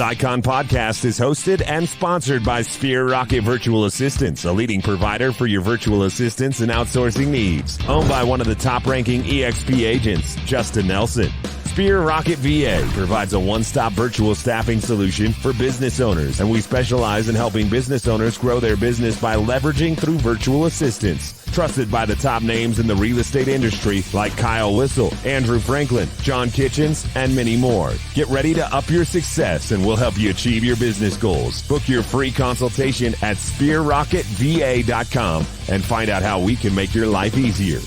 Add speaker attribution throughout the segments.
Speaker 1: This Icon podcast is hosted and sponsored by Sphere Rocket Virtual Assistants, a leading provider for your virtual assistants and outsourcing needs. Owned by one of the top-ranking EXP agents, Justin Nelson. Sphere Rocket VA provides a one-stop virtual staffing solution for business owners, and we specialize in helping business owners grow their business by leveraging through virtual assistants. Trusted by the top names in the real estate industry like Kyle Whistle, Andrew Franklin, John Kitchens, and many more. Get ready to up your success and we'll help you achieve your business goals. Book your free consultation at sphererocketva.com and find out how we can make your life easier.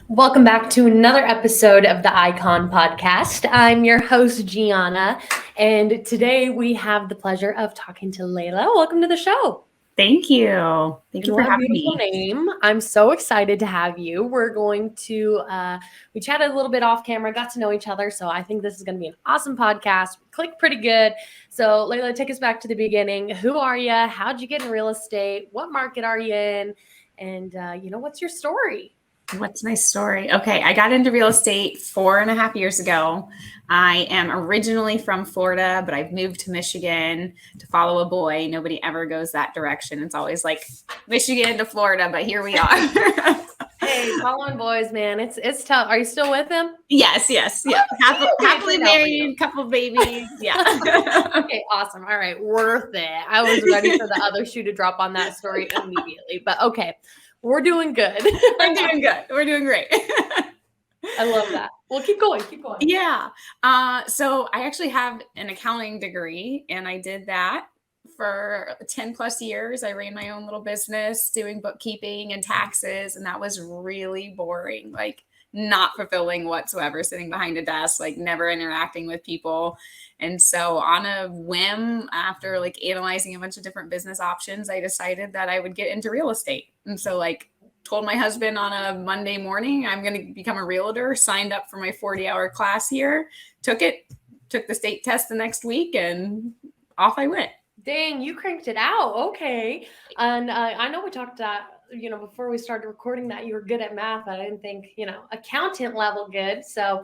Speaker 2: Welcome back to another episode of the Icon Podcast. I'm your host, Jiana, and today we have the pleasure of talking to Leila. Welcome to the show.
Speaker 3: Thank you. Thank you for having me.
Speaker 2: Name. I'm so excited to have you. We're going to, we chatted a little bit off camera, got to know each other. So I think this is going to be an awesome podcast. Clicked pretty good. So Leila, take us back to the beginning. Who are you? How'd you get in real estate? What market are you in? And, what's your story?
Speaker 3: What's my story? Okay, I got into real estate 4.5 years ago. I am originally from Florida, but I've moved to Michigan to follow a boy. Nobody ever goes that direction. It's always like Michigan to Florida, but here we are.
Speaker 2: Hey, following boys, man. It's tough. Are you still with him?
Speaker 3: Yes. Yeah. Happily married, couple babies. Yeah.
Speaker 2: Okay, awesome. All right, worth it. I was ready for the other shoe to drop on that story immediately, but okay. We're doing good.
Speaker 3: We're doing good. We're doing great.
Speaker 2: I love that. Well, keep going.
Speaker 3: Yeah. So I actually have an accounting degree, and I did that for 10 plus years. I ran my own little business doing bookkeeping and taxes, and that was really boring, like not fulfilling whatsoever, sitting behind a desk, like never interacting with people. And so on a whim, after like analyzing a bunch of different business options, I decided that I would get into real estate. And so told my husband on a Monday morning, I'm going to become a realtor, signed up for my 40-hour class here, took the state test the next week, and off I went.
Speaker 2: Dang, you cranked it out. Okay. And I know we talked before we started recording that you were good at math. I didn't think, accountant level good. So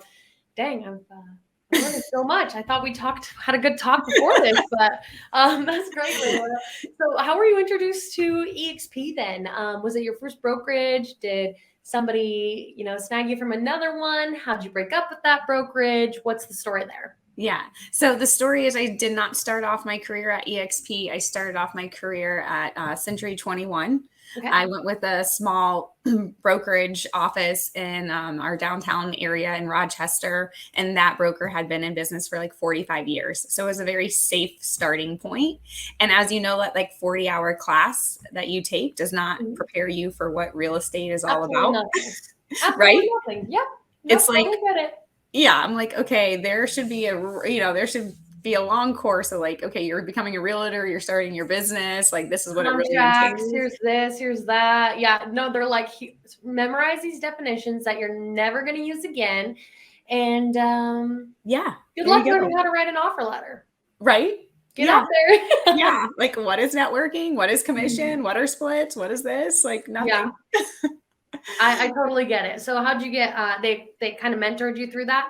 Speaker 2: dang, I'm learning so much. I thought we had a good talk before this, but that's great. Leila. So how were you introduced to EXP then? Was it your first brokerage? Did somebody, snag you from another one? How'd you break up with that brokerage? What's the story there?
Speaker 3: Yeah. So the story is I did not start off my career at EXP. I started off my career at Century 21. Okay. I went with a small brokerage office in our downtown area in Rochester, and that broker had been in business for 45 years. So it was a very safe starting point. And as you know, that 40-hour class that you take does not prepare you for what real estate is all about.
Speaker 2: Nothing.
Speaker 3: Right?
Speaker 2: Nothing. Yep.
Speaker 3: It's
Speaker 2: I get it.
Speaker 3: Yeah, I'm okay, there should be there should be a long course of okay, you're becoming a realtor, you're starting your business, this is what it really entails.
Speaker 2: Here's this, here's that. Yeah, no, they're memorize these definitions that you're never going to use again. And good luck learning how to write an offer letter.
Speaker 3: Right?
Speaker 2: Get out there.
Speaker 3: Yeah. What is networking? What is commission? What are splits? What is this? Nothing.
Speaker 2: Yeah. I totally get it. So how'd you get, they kind of mentored you through that?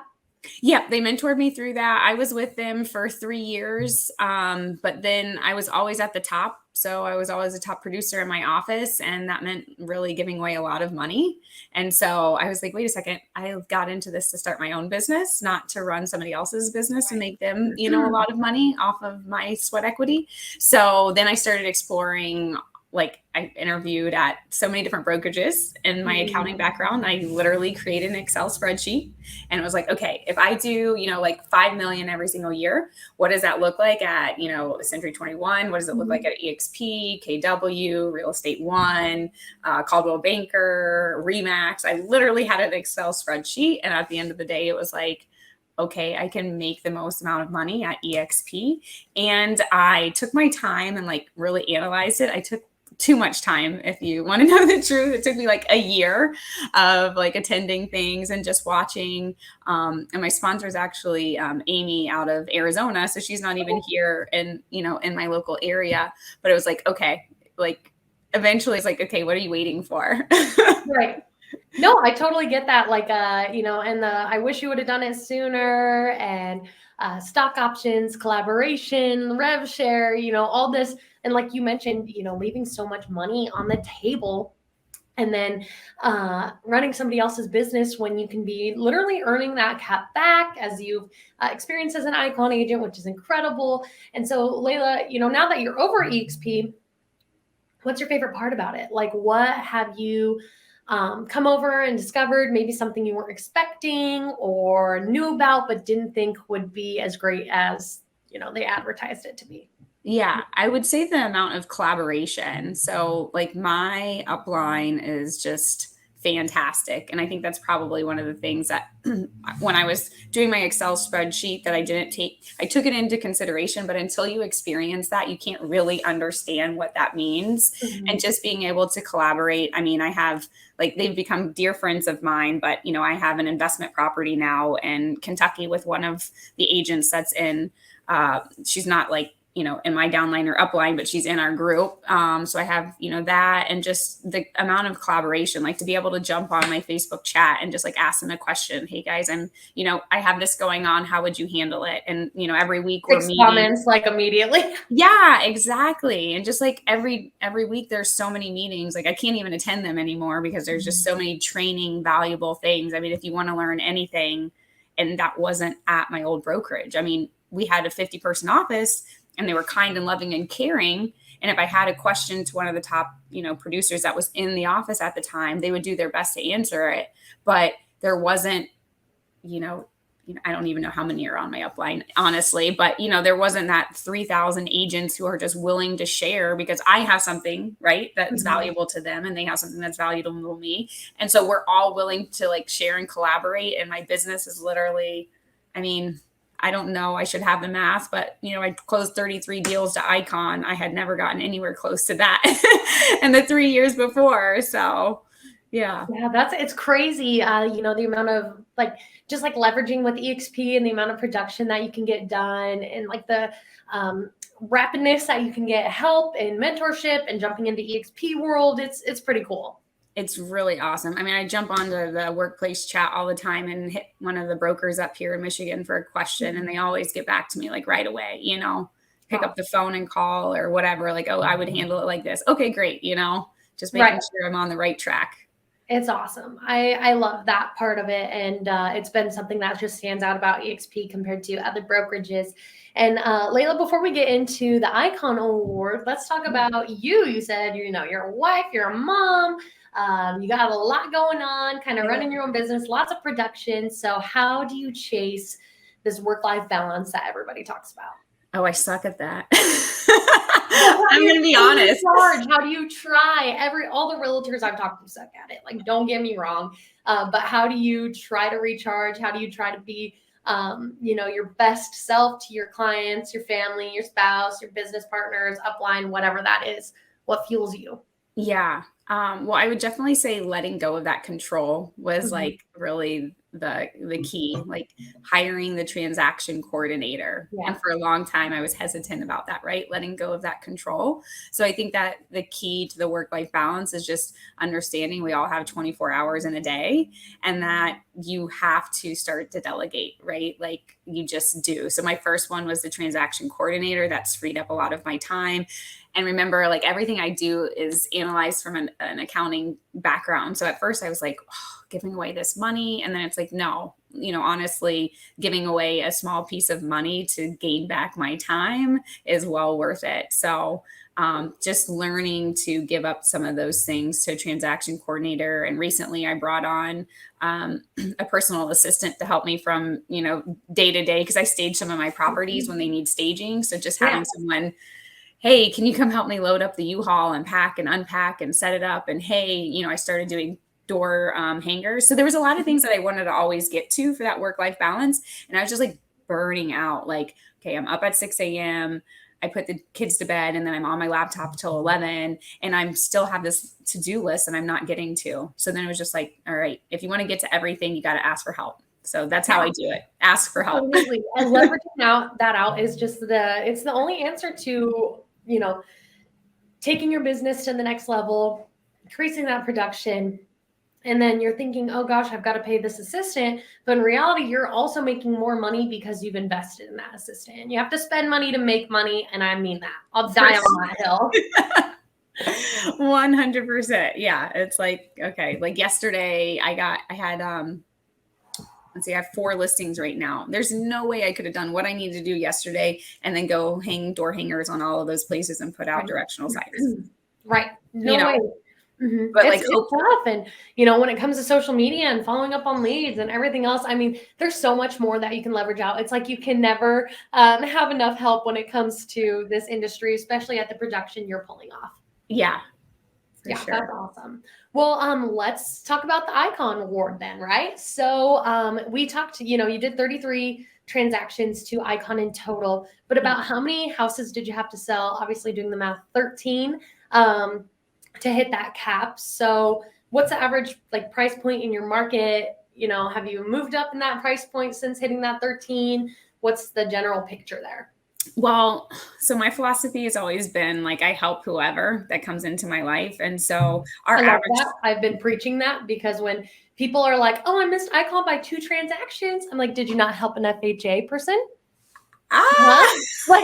Speaker 3: Yeah, they mentored me through that. I was with them for 3 years. But then I was always at the top. So I was always a top producer in my office, and that meant really giving away a lot of money. And so I was like, wait a second, I got into this to start my own business, not to run somebody else's business and make them, a lot of money off of my sweat equity. So then I started exploring I interviewed at so many different brokerages in my accounting background. I literally created an Excel spreadsheet, and it was okay, if I do, $5 million every single year, what does that look like at, Century 21? What does it look like at EXP, KW, Real Estate One, Caldwell Banker, Remax? I literally had an Excel spreadsheet. And at the end of the day, it was okay, I can make the most amount of money at EXP. And I took my time and really analyzed it. I took too much time, if you want to know the truth. It took me a year of attending things and just watching. And my sponsor is actually Amy out of Arizona. So she's not even here in my local area. But it was okay, eventually it's okay, what are you waiting for?
Speaker 2: Right. No, I totally get that. Like, and I wish you would have done it sooner, and stock options, collaboration, rev share, all this. And like you mentioned, leaving so much money on the table, and then running somebody else's business when you can be literally earning that cap back as you've experienced as an icon agent, which is incredible. And so, Leila, now that you're over EXP, what's your favorite part about it? Like, what have you come over and discovered? Maybe something you weren't expecting or knew about, but didn't think would be as great as, they advertised it to be.
Speaker 3: Yeah, I would say the amount of collaboration. So, like, my upline is just fantastic. And I think that's probably one of the things that when I was doing my Excel spreadsheet that I didn't take, I took it into consideration, but until you experience that, you can't really understand what that means.
Speaker 2: Mhm.
Speaker 3: And just being able to collaborate. I mean, I have like, they've become dear friends of mine, but I have an investment property now in Kentucky with one of the agents that's in, she's not like, in my downline or upline, but she's in our group. So I have, that, and just the amount of collaboration, like to be able to jump on my Facebook chat and just like ask them a question. Hey guys, I have this going on. How would you handle it? And, every week we're meeting.
Speaker 2: Comments like immediately.
Speaker 3: Yeah, exactly. And just like every week there's so many meetings, like I can't even attend them anymore because there's just so many training, valuable things. I mean, if you want to learn anything, and that wasn't at my old brokerage. I mean, we had a 50-person office, and they were kind and loving and caring. And if I had a question to one of the top, producers that was in the office at the time, they would do their best to answer it. But there wasn't, I don't even know how many are on my upline, honestly, but there wasn't that 3,000 agents who are just willing to share because I have something, right, that's valuable to them, and they have something that's valuable to me. And so we're all willing to like share and collaborate. And my business is literally, I mean, I don't know, I should have the math, but I closed 33 deals to Icon. I had never gotten anywhere close to that in the 3 years before. So yeah.
Speaker 2: It's crazy. The amount of just leveraging with EXP and the amount of production that you can get done, and like the rapidness that you can get help and mentorship and jumping into EXP world. It's pretty cool.
Speaker 3: It's really awesome. I mean, I jump onto the workplace chat all the time and hit one of the brokers up here in Michigan for a question, and they always get back to me like right away, pick up the phone and call or whatever. Like, oh, I would handle it like this. Okay, great. Just making sure I'm on the right track.
Speaker 2: It's awesome. I love that part of it. And it's been something that just stands out about EXP compared to other brokerages. And Leila, before we get into the Icon Award, let's talk about you. You said, you're a wife, you're a mom. You got a lot going on, kind of running your own business, lots of production. So how do you chase this work-life balance that everybody talks about?
Speaker 3: Oh, I suck at that. I'm going to be honest.
Speaker 2: How do you try? All the realtors I've talked to suck at it. Like, don't get me wrong. But how do you try to recharge? How do you try to be, your best self to your clients, your family, your spouse, your business partners, upline, whatever that is? What fuels you?
Speaker 3: Yeah. Well, I would definitely say letting go of that control was like really the key, like hiring the transaction coordinator. Yeah. And for a long time, I was hesitant about that, right? Letting go of that control. So I think that the key to the work-life balance is just understanding we all have 24 hours in a day, and that you have to start to delegate, right? Like you just do. So my first one was the transaction coordinator. That's freed up a lot of my time. And remember, like everything I do is analyzed from an accounting background. So at first I was like, oh, giving away this money. And then it's like, no, honestly, giving away a small piece of money to gain back my time is well worth it. So just learning to give up some of those things to a transaction coordinator. And recently I brought on a personal assistant to help me from, day to day, because I stage some of my properties when they need staging. So just having someone, hey, can you come help me load up the U-Haul and pack and unpack and set it up? And hey, I started doing door hangers. So there was a lot of things that I wanted to always get to for that work-life balance. And I was just like burning out. Like, okay, I'm up at 6 a.m. I put the kids to bed, and then I'm on my laptop till 11, and I'm still have this to-do list and I'm not getting to. So then it was just like, all right, if you want to get to everything, you got to ask for help. So that's how I do it. Ask for help.
Speaker 2: Absolutely. And leveraging that out is just it's the only answer to, taking your business to the next level, increasing that production, And then you're thinking, oh gosh, I've got to pay this assistant. But in reality, you're also making more money because you've invested in that assistant. You have to spend money to make money. And I mean that. I'll die on that hill.
Speaker 3: 100%. Yeah. It's like, okay. Like yesterday let's see, I have 4 listings right now. There's no way I could have done what I needed to do yesterday and then go hang door hangers on all of those places and put out directional signs.
Speaker 2: Right. No way. Mm-hmm.
Speaker 3: But
Speaker 2: it's tough. And, when it comes to social media and following up on leads and everything else, I mean, there's so much more that you can leverage out. It's like you can never have enough help when it comes to this industry, especially at the production you're pulling off.
Speaker 3: Yeah.
Speaker 2: Yeah, sure. That's awesome. Well, let's talk about the Icon Award then, right? So we talked, you did 33 transactions to Icon in total, but about how many houses did you have to sell? Obviously doing the math, 13 to hit that cap. So what's the average price point in your market? Have you moved up in that price point since hitting that 13? What's the general picture there?
Speaker 3: Well, so my philosophy has always been I help whoever that comes into my life. And so our average,
Speaker 2: I've been preaching that because when people are like, oh, I missed Icon by 2 transactions. I'm like, did you not help an FHA person? It's hard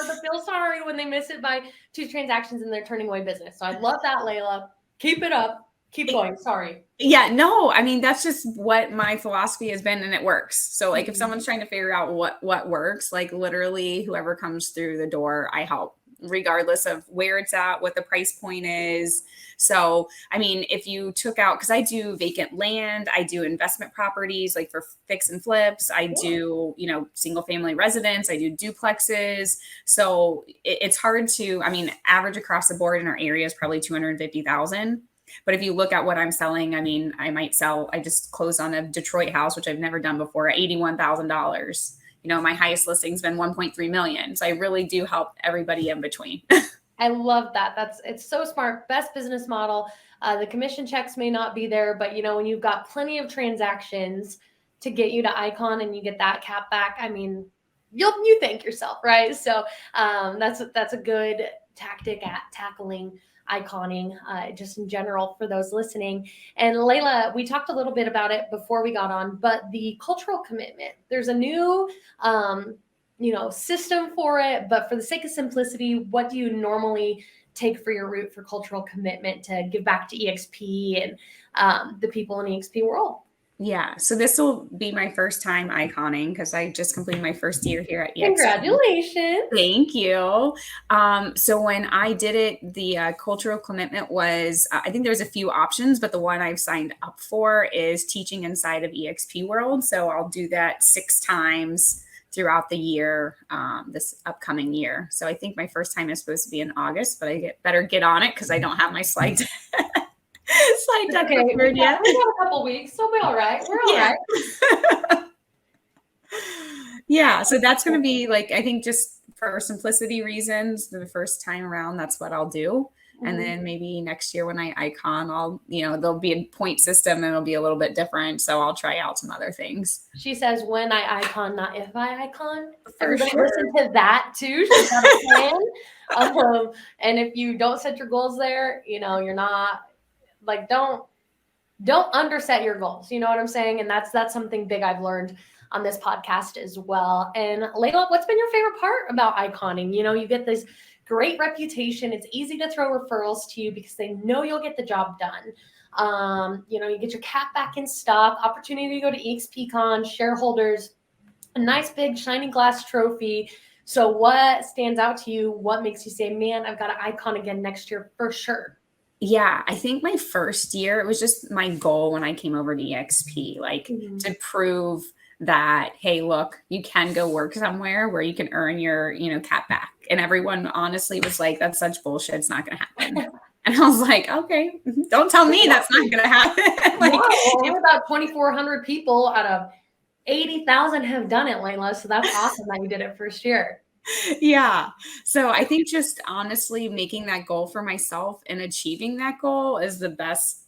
Speaker 2: to feel sorry when they miss it by 2 transactions and they're turning away business. So I love that, Leila. Keep it up. Keep going. Sorry.
Speaker 3: Yeah, no, I mean, that's just what my philosophy has been and it works. So if someone's trying to figure out what works, literally whoever comes through the door, I help regardless of where it's at, what the price point is. So, I mean, if you took out, because I do vacant land, I do investment properties for fix and flips, I do, single family residence, I do duplexes. So it's hard to, average across the board in our area is probably 250,000. But if you look at what I'm selling, I just closed on a Detroit house, which I've never done before, at $81,000. My highest listing's been 1.3 million. So I really do help everybody in between.
Speaker 2: I love that. It's so smart. Best business model. The commission checks may not be there, but when you've got plenty of transactions to get you to Icon and you get that cap back, you thank yourself, right? So that's a good tactic at tackling iconing just in general for those listening. And Leila, we talked a little bit about it before we got on, but the cultural commitment, there's a new system for it, but for the sake of simplicity, what do you normally take for your route for cultural commitment to give back to EXP and the people in EXP world?
Speaker 3: Yeah. So this will be my first time iconing because I just completed my first year here at EXP.
Speaker 2: Congratulations.
Speaker 3: Thank you. So when I did it, the cultural commitment was, I think there's a few options, but the one I've signed up for is teaching inside of EXP World. So I'll do that 6 times throughout the year, this upcoming year. So I think my first time is supposed to be in August, but I better get on it because I don't have my slide deck prepared yet.
Speaker 2: We got a couple weeks, so we'll be all right. We're all right.
Speaker 3: Yeah, so that's going to be I think just for simplicity reasons, the first time around, that's what I'll do. And then maybe next year when I icon, there'll be a point system and it'll be a little bit different. So I'll try out some other things.
Speaker 2: She says when I icon, not if I icon. Everybody listen to that too. She's got a plan. And if you don't set your goals there, you're not don't underset your goals. You know what I'm saying? And that's something big I've learned on this podcast as well. And Leila, what's been your favorite part about iconing? You get this great reputation. It's easy to throw referrals to you because they know you'll get the job done. You get your cap back in stock, opportunity to go to EXPCon, shareholders, a nice big shining glass trophy. So what stands out to you? What makes you say, man, I've got to icon again next year for sure?
Speaker 3: Yeah, I think my first year, it was just my goal when I came over to EXP, to prove that, hey, look, you can go work somewhere where you can earn your, cap back. And everyone honestly was like, that's such bullshit. It's not going to happen. And I was like, okay, don't tell me that's not going to happen.
Speaker 2: Only about 2,400 people out of 80,000 have done it, Leila. So that's awesome that you did it first year.
Speaker 3: Yeah. So I think just honestly making that goal for myself and achieving that goal is the best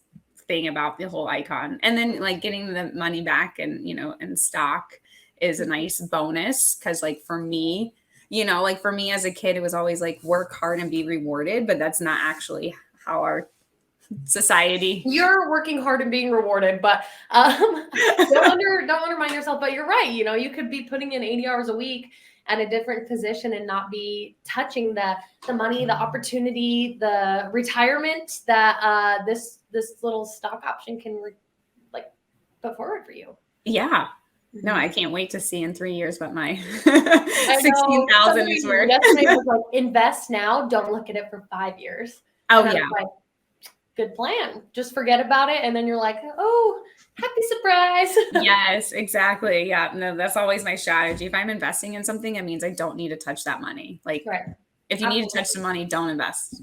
Speaker 3: thing about the whole icon. And then getting the money back and, in stock is a nice bonus. Cause for me, for me as a kid, it was always work hard and be rewarded, but that's not actually how our society.
Speaker 2: You're working hard and being rewarded, but don't undermine yourself. But you're right. You know, you could be putting in 80 hours a week at a different position and not be touching the money, the opportunity, the retirement that this little stock option can like put forward for you.
Speaker 3: Yeah. No, I can't wait to see in 3 years what my
Speaker 2: 16,000
Speaker 3: is worth.
Speaker 2: Yesterday was like, invest now. Don't look at it for 5 years.
Speaker 3: Oh,
Speaker 2: and
Speaker 3: yeah.
Speaker 2: Like, good plan. Just forget about it. And then you're like, oh, happy surprise.
Speaker 3: Yes, exactly. Yeah. No, that's always my strategy. If I'm investing in something, it means I don't need to touch that money. Like,
Speaker 2: right.
Speaker 3: If you need to touch some money, don't invest.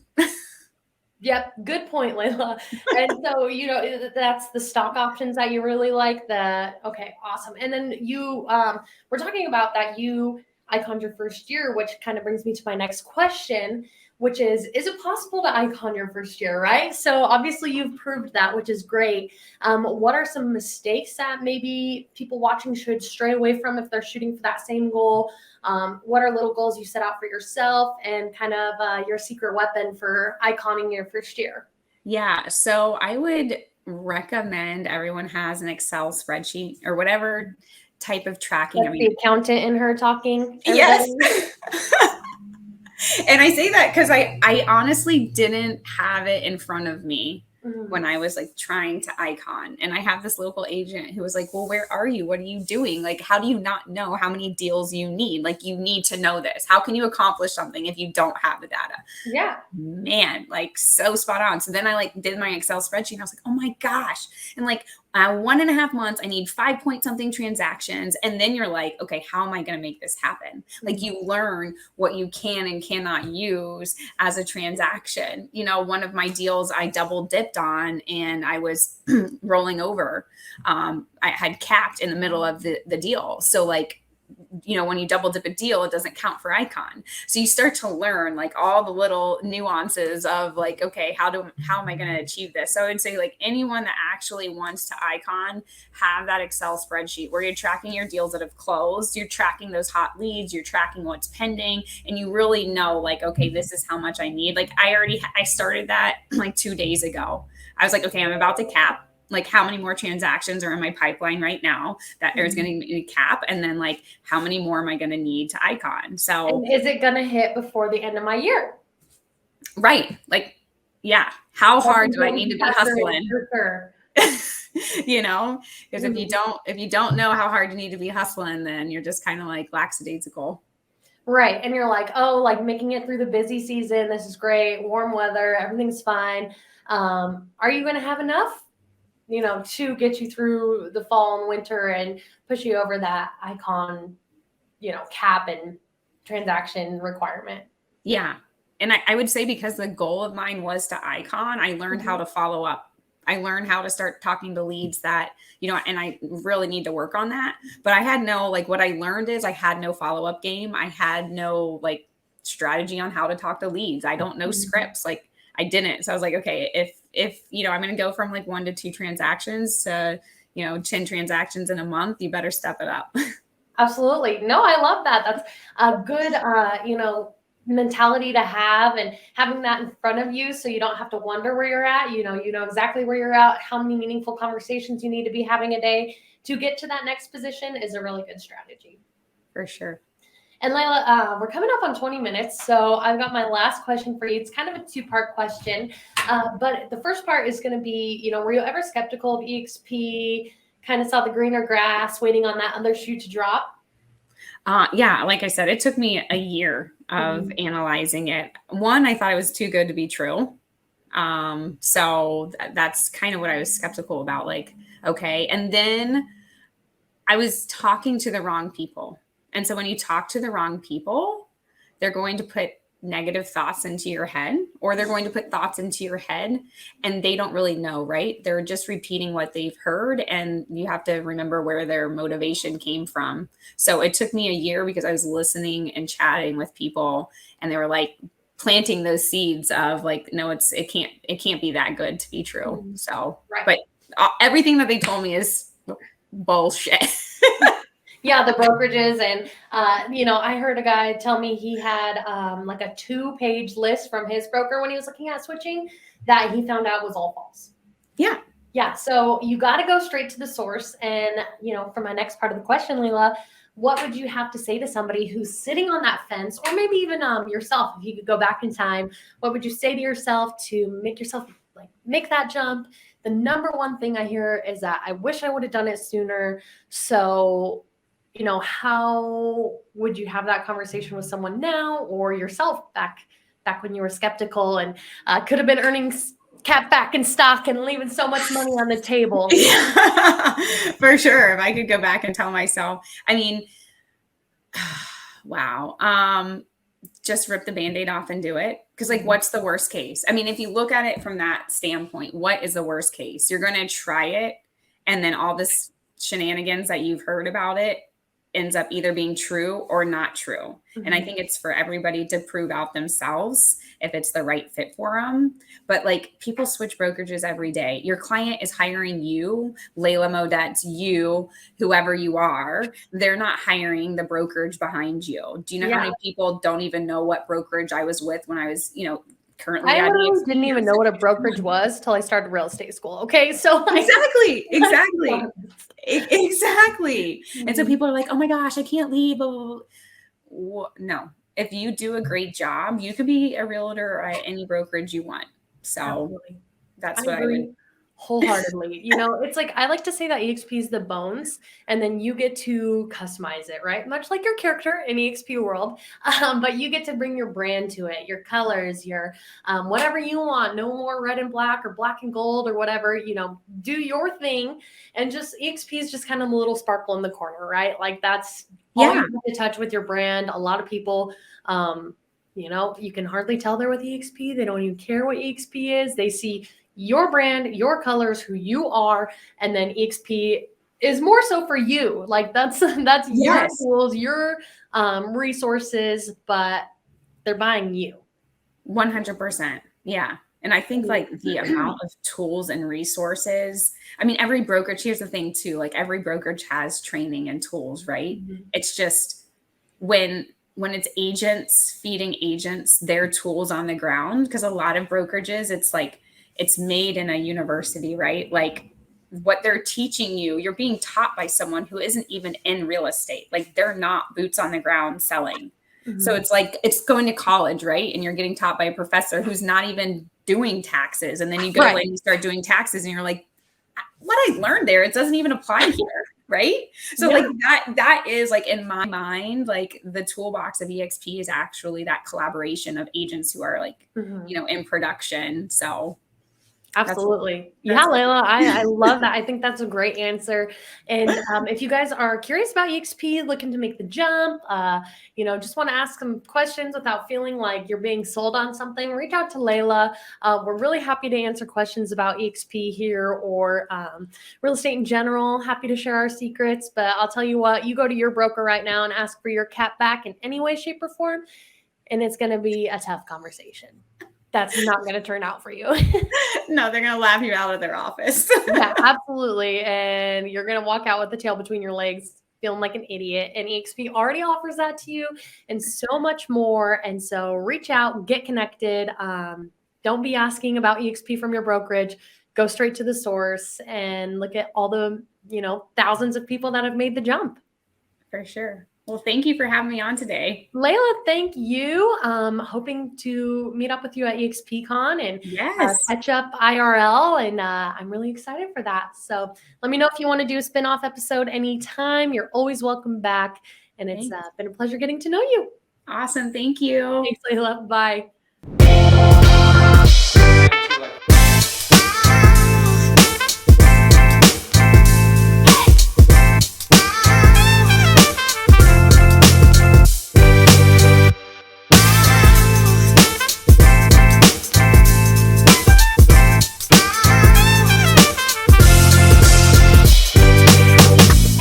Speaker 2: Yep. Good point, Leila. And so, you know, that's the stock options that you really like. Okay, awesome. And then you, we're talking about that you iconed your first year, which kind of brings me to my next question, which is it possible to icon your first year, right? So obviously you've proved that, which is great. What are some mistakes that maybe people watching should stray away from if they're shooting for that same goal? What are little goals you set out for yourself and kind of your secret weapon for iconing your first year?
Speaker 3: Yeah. So I would recommend everyone has an Excel spreadsheet or whatever type of tracking.
Speaker 2: That's the accountant in her talking.
Speaker 3: Yes. And I say that because I honestly didn't have it in front of me when I was like trying to icon. And I have this local agent who was like, well, where are you? What are you doing? Like, how do you not know how many deals you need? Like, you need to know this. How can you accomplish something if you don't have the data?
Speaker 2: Yeah.
Speaker 3: Man, like so spot on. So then I like did my Excel spreadsheet and I was like, oh my gosh. And like 1.5 months, I need 5 point something transactions. And then you're like, okay, how am I going to make this happen? Like you learn what you can and cannot use as a transaction. You know, one of my deals I double dipped on and I was rolling over. I had capped in the middle of the deal. So like, you know, when you double dip a deal, it doesn't count for icon. So you start to learn like all the little nuances of like, okay, how am I going to achieve this? So I would say like anyone that actually wants to icon, have that Excel spreadsheet where you're tracking your deals that have closed, you're tracking those hot leads, you're tracking what's pending, and you really know like, okay, this is how much I need. Like I started that like 2 days ago. I was like, okay, I'm about to cap. Like how many more transactions are in my pipeline right now that is going to cap? And then like, how many more am I going to need to icon? So
Speaker 2: and is it going to hit before the end of my year?
Speaker 3: Right. Like, yeah. How hard do I need to be hustling?
Speaker 2: For sure.
Speaker 3: You know, because if you don't know how hard you need to be hustling, then you're just kind of like lackadaisical.
Speaker 2: Right. And you're like, oh, like making it through the busy season. This is great. Warm weather. Everything's fine. Are you going to have enough? You know, to get you through the fall and winter and push you over that icon, you know, cap and transaction requirement.
Speaker 3: Yeah. And I would say because the goal of mine was to icon, I learned how to follow up. I learned how to start talking to leads that, you know, and I really need to work on that. But I had no, like what I learned is I had no follow-up game. I had no like strategy on how to talk to leads. I don't know scripts. Like I didn't. So I was like, okay, if, you know, I'm going to go from like 1 to 2 transactions to, you know, 10 transactions in a month, you better step it up. Absolutely.
Speaker 2: No, I love that. That's a good, you know, mentality to have, and having that in front of you so you don't have to wonder where you're at. You know exactly where you're at, how many meaningful conversations you need to be having a day to get to that next position is a really good strategy.
Speaker 3: For sure.
Speaker 2: And Leila, we're coming up on 20 minutes, so I've got my last question for you. It's kind of a 2-part question, but the first part is going to be, you know, were you ever skeptical of EXP, kind of saw the greener grass, waiting on that other shoe to drop?
Speaker 3: Yeah, like I said, it took me a year of analyzing it. One, I thought it was too good to be true. So that's kind of what I was skeptical about. Like, okay. And then I was talking to the wrong people. And so when you talk to the wrong people, they're going to put negative thoughts into your head, or they're going to put thoughts into your head and they don't really know, right? They're just repeating what they've heard, and you have to remember where their motivation came from. So it took me a year because I was listening and chatting with people, and they were like planting those seeds of like, no, it can't be that good to be true. So, right. But everything that they told me is bullshit.
Speaker 2: Yeah, the brokerages. And, I heard a guy tell me he had like a 2-page list from his broker when he was looking at switching that he found out was all false.
Speaker 3: Yeah.
Speaker 2: Yeah. So you got to go straight to the source. And, for my next part of the question, Leila, what would you have to say to somebody who's sitting on that fence, or maybe even yourself, if you could go back in time? What would you say to yourself to make yourself make that jump? The number one thing I hear is that I wish I would have done it sooner. So, how would you have that conversation with someone now, or yourself back when you were skeptical and could have been earning cap back in stock and leaving so much money on the table?
Speaker 3: For sure. If I could go back and tell myself, wow. Just rip the Band-Aid off and do it. Because what's the worst case? If you look at it from that standpoint, what is the worst case? You're going to try it, and then all this shenanigans that you've heard about it ends up either being true or not true. Mm-hmm. And I think it's for everybody to prove out themselves if it's the right fit for them. But people switch brokerages every day. Your client is hiring you, Leila, Modetz, you, whoever you are. They're not hiring the brokerage behind you. Do you know how many people don't even know what brokerage I was with when I was, currently?
Speaker 2: I didn't even know what a brokerage was till I started real estate school. Okay. So
Speaker 3: exactly. And so people are like, oh my gosh, I can't leave. Blah, blah, blah. No, if you do a great job, you could be a realtor at any brokerage you want. So absolutely. That's what I would
Speaker 2: wholeheartedly. It's I like to say that EXP is the bones, and then you get to customize it, right? Much like your character in EXP world, but you get to bring your brand to it, your colors, your whatever you want. No more red and black or black and gold or whatever. Do your thing, and just EXP is just kind of a little sparkle in the corner, right? That's all you have to touch with your brand. A lot of people, you can hardly tell they're with EXP. They don't even care what EXP is. They see your brand, your colors, who you are, and then EXP is more so for you. That's your tools, your resources, but they're buying you.
Speaker 3: 100%. Yeah. And I think the amount of tools and resources, every brokerage, here's the thing too, every brokerage has training and tools, right? Mm-hmm. It's just when it's agents feeding agents their tools on the ground, because a lot of brokerages, it's made in a university, right? What they're teaching you, you're being taught by someone who isn't even in real estate. They're not boots on the ground selling. Mm-hmm. So it's going to college, right? And you're getting taught by a professor who's not even doing taxes. And then you go and you start doing taxes and you're like, what I learned there, it doesn't even apply here. Right. So that is in my mind, the toolbox of EXP is actually that collaboration of agents who are in production. So
Speaker 2: absolutely. Yeah, Leila, I love that. I think that's a great answer. And if you guys are curious about EXP, looking to make the jump, just want to ask some questions without feeling like you're being sold on something, reach out to Leila. We're really happy to answer questions about EXP here, or real estate in general. Happy to share our secrets. But I'll tell you what, you go to your broker right now and ask for your cap back in any way, shape, or form, and it's going to be a tough conversation. That's not going to turn out for you.
Speaker 3: No, they're going to laugh you out of their office.
Speaker 2: Yeah, absolutely. And you're going to walk out with the tail between your legs, feeling like an idiot. And EXP already offers that to you and so much more. And so reach out, get connected. Don't be asking about EXP from your brokerage. Go straight to the source and look at all the, thousands of people that have made the jump.
Speaker 3: For sure. Well, thank you for having me on today.
Speaker 2: Leila, thank you. Hoping to meet up with you at EXPCon and catch up IRL. And I'm really excited for that. So let me know if you want to do a spinoff episode anytime. You're always welcome back. And it's been a pleasure getting to know you.
Speaker 3: Awesome. Thank you.
Speaker 2: Thanks, Leila. Bye.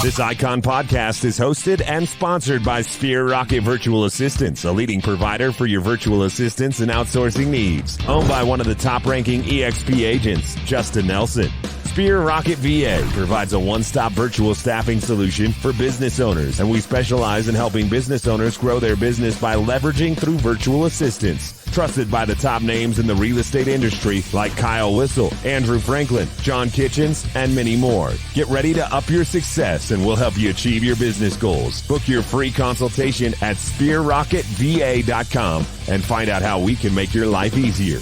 Speaker 1: This Icon podcast is hosted and sponsored by Sphere Rocket Virtual Assistants, a leading provider for your virtual assistants and outsourcing needs. Owned by one of the top-ranking EXP agents, Justin Nelson. Spear Rocket VA provides a one-stop virtual staffing solution for business owners, and we specialize in helping business owners grow their business by leveraging through virtual assistants. Trusted by the top names in the real estate industry like Kyle Whistle, Andrew Franklin, John Kitchens, and many more. Get ready to up your success, and we'll help you achieve your business goals. Book your free consultation at spearrocketva.com and find out how we can make your life easier.